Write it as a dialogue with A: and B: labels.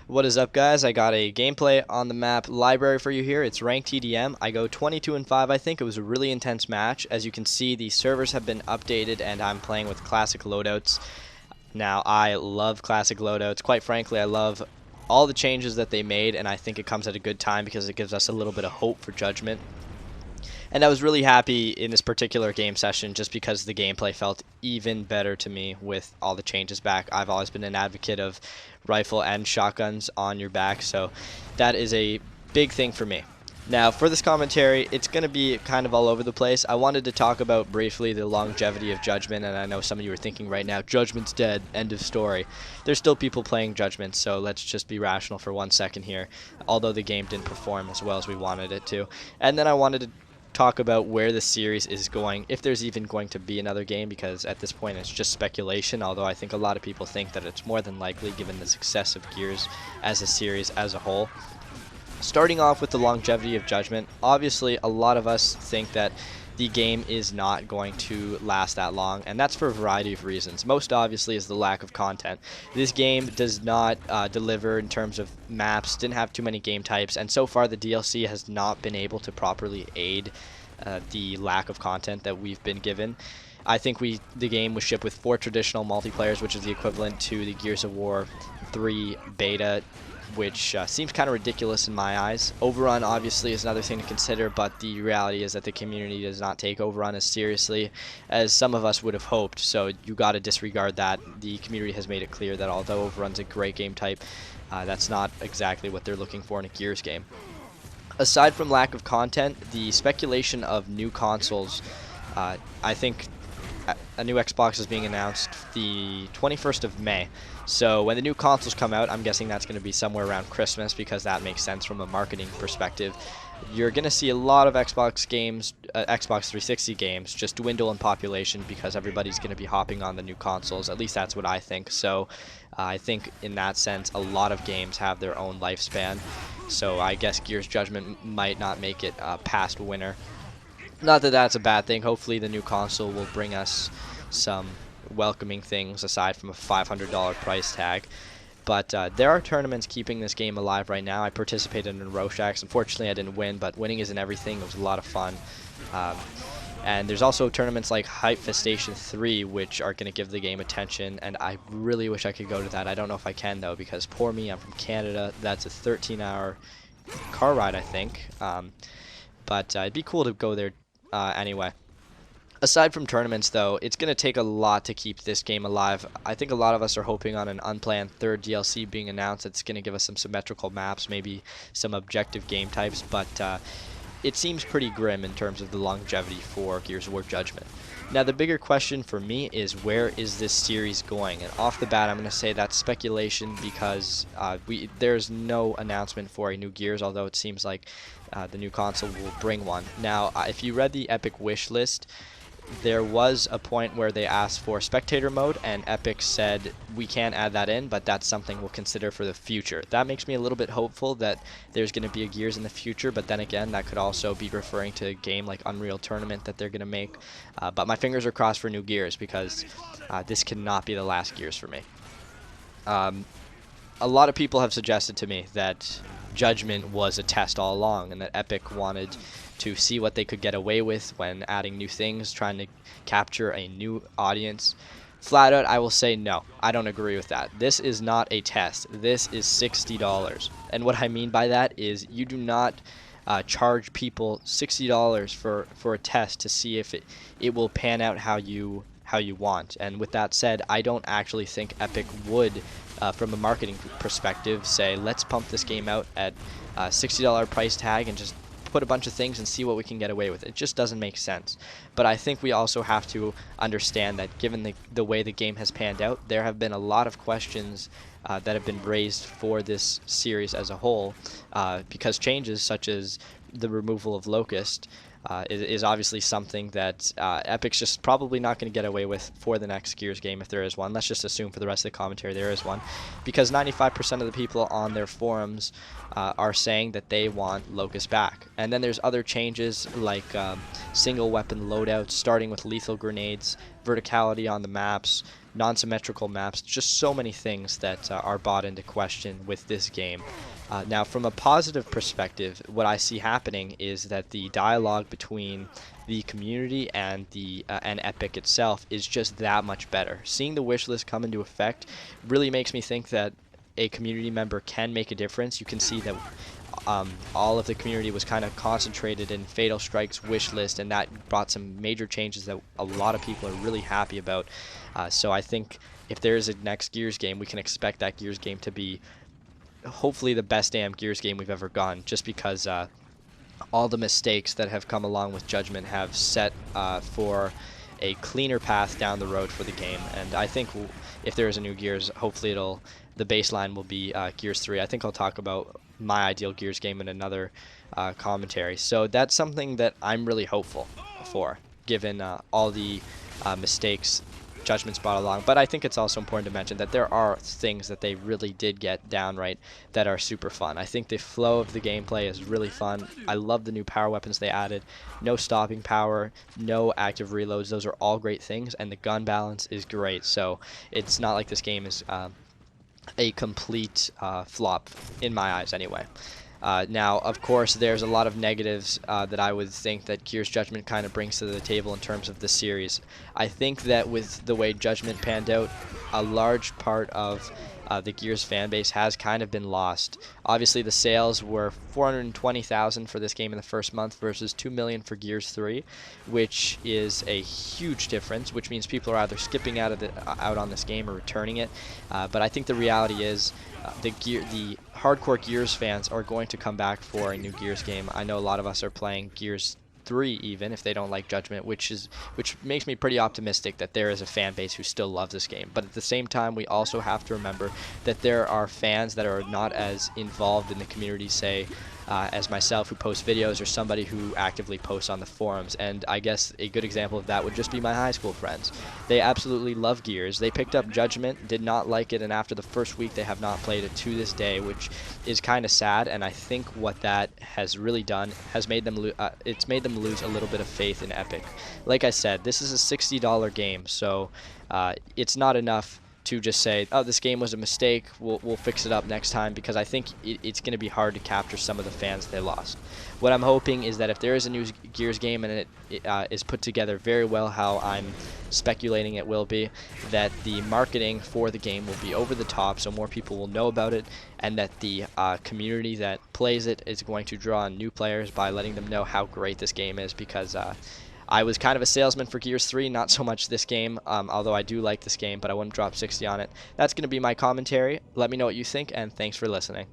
A: What is up, guys? I got a gameplay on the map library for you here. It's ranked TDM. I go 22-5, I think. It was a really intense match. As you can see, the servers have been updated and I'm playing with classic loadouts. Now, I love classic loadouts. Quite frankly, I love all the changes that they made, and I think it comes at a good time because it gives us a little bit of hope for Judgment. And I was really happy in this particular game session just because the gameplay felt even better to me with all the changes back. I've always been an advocate of rifle and shotguns on your back, so that is a big thing for me. Now, for this commentary, it's going to be kind of all over the place. I wanted to talk about briefly the longevity of Judgment, and I know some of you are thinking right now, Judgment's dead, end of story. There's still people playing Judgment, so let's just be rational for 1 second here, although the game didn't perform as well as we wanted it to. And then I wanted to talk about where the series is going, if there's even going to be another game, because at this point it's just speculation, although I think a lot of people think that it's more than likely given the success of Gears as a series as a whole. Starting off with the longevity of Judgment, obviously a lot of us think that the game is not going to last that long, and that's for a variety of reasons. Most obviously is the lack of content. This game does not deliver in terms of maps, didn't have too many game types, and so far the DLC has not been able to properly aid the lack of content that we've been given. I think the game was shipped with 4 traditional multiplayers, which is the equivalent to the Gears of War 3 beta, which seems kind of ridiculous in my eyes. Overrun obviously is another thing to consider, but the reality is that the community does not take Overrun as seriously as some of us would have hoped, so you got to disregard that. The community has made it clear that although Overrun's a great game type, that's not exactly what they're looking for in a Gears game. Aside from lack of content, the speculation of new consoles, I think a new Xbox is being announced the 21st of May. So when the new consoles come out, I'm guessing that's going to be somewhere around Christmas because that makes sense from a marketing perspective. You're going to see a lot of Xbox games, Xbox 360 games, just dwindle in population because everybody's going to be hopping on the new consoles. At least that's what I think. So I think in that sense, a lot of games have their own lifespan. So I guess Gears Judgment might not make it past winter. Not that that's a bad thing. Hopefully the new console will bring us some welcoming things aside from a $500 price tag. But there are tournaments keeping this game alive right now. I participated in Rorschach's. Unfortunately, I didn't win, but winning isn't everything. It was a lot of fun. And there's also tournaments like Hype Festation 3, which are going to give the game attention, and I really wish I could go to that. I don't know if I can, though, because poor me, I'm from Canada. That's a 13-hour car ride, I think. But it'd be cool to go there anyway. Aside from tournaments, though, it's going to take a lot to keep this game alive. I think a lot of us are hoping on an unplanned third DLC being announced that's going to give us some symmetrical maps, maybe some objective game types, but it seems pretty grim in terms of the longevity for Gears of War Judgment. Now, the bigger question for me is where is this series going? And off the bat, I'm going to say that's speculation because there's no announcement for a new Gears, although it seems like the new console will bring one. Now, if you read the Epic wish list, there was a point where they asked for spectator mode, and Epic said we can't add that in, but that's something we'll consider for the future. That makes me a little bit hopeful that there's going to be a Gears in the future, but then again, that could also be referring to a game like Unreal Tournament that they're going to make. But my fingers are crossed for new Gears because this cannot be the last Gears for me. A lot of people have suggested to me that Judgment was a test all along and that Epic wanted to see what they could get away with when adding new things, trying to capture a new audience. Flat out, I will say no. I don't agree with that. This is not a test. This is $60. And what I mean by that is you do not charge people $60 for a test to see if it will pan out how you want. And with that said, I don't actually think Epic would, from a marketing perspective, say let's pump this game out at a $60 price tag and just put a bunch of things and see what we can get away with. It just doesn't make sense. But I think we also have to understand that given the way the game has panned out, there have been a lot of questions that have been raised for this series as a whole because changes such as the removal of Locust is obviously something that Epic's just probably not going to get away with for the next Gears game if there is one. Let's just assume for the rest of the commentary there is one, because 95% of the people on their forums are saying that they want Locust back. And then there's other changes like single weapon loadouts, starting with lethal grenades, verticality on the maps, non-symmetrical maps, just so many things that are brought into question with this game. Now, from a positive perspective, what I see happening is that the dialogue between the community and and Epic itself is just that much better. Seeing the wish list come into effect really makes me think that a community member can make a difference. You can see that all of the community was kind of concentrated in Fatal Strike's wish list, and that brought some major changes that a lot of people are really happy about. So I think if there is a next Gears game, we can expect that Gears game to be hopefully the best damn Gears game we've ever gone, just because all the mistakes that have come along with Judgment have set for a cleaner path down the road for the game. And I think if there is a new Gears, hopefully the baseline will be Gears 3. I think I'll talk about my ideal Gears game in another commentary. So that's something that I'm really hopeful for, given all the mistakes Judgment's brought along. But I think it's also important to mention that there are things that they really did get down right that are super fun. I think the flow of the gameplay is really fun. I love the new power weapons they added. No stopping power, no active reloads. Those are all great things, and the gun balance is great. So it's not like this game is a complete flop, in my eyes anyway. Now, of course, there's a lot of negatives that I would think that Gears Judgment kind of brings to the table in terms of the series. I think that with the way Judgment panned out, a large part of the Gears fan base has kind of been lost. Obviously, the sales were 420,000 for this game in the first month versus 2 million for Gears 3, which is a huge difference, which means people are either skipping out on this game or returning it. But I think the reality is the hardcore Gears fans are going to come back for a new Gears game. I know a lot of us are playing Gears 3 even if they don't like Judgment, which makes me pretty optimistic that there is a fan base who still loves this game. But at the same time, we also have to remember that there are fans that are not as involved in the community, say as myself, who post videos, or somebody who actively posts on the forums. And I guess a good example of that would just be my high school friends. They absolutely love Gears. They picked up Judgment, did not like it, and after the first week they have not played it to this day, which is kind of sad. And I think what that has really done has made them it's made them lose a little bit of faith in Epic. Like I said, this is a $60 game, so it's not enough to just say, oh, this game was a mistake, we'll fix it up next time, because I think it's going to be hard to capture some of the fans they lost. What I'm hoping is that if there is a new Gears game and it is put together very well, how I'm speculating it will be, that the marketing for the game will be over the top so more people will know about it, and that the community that plays it is going to draw in new players by letting them know how great this game is, because I was kind of a salesman for Gears 3, not so much this game, although I do like this game, but I wouldn't drop 60 on it. That's going to be my commentary. Let me know what you think, and thanks for listening.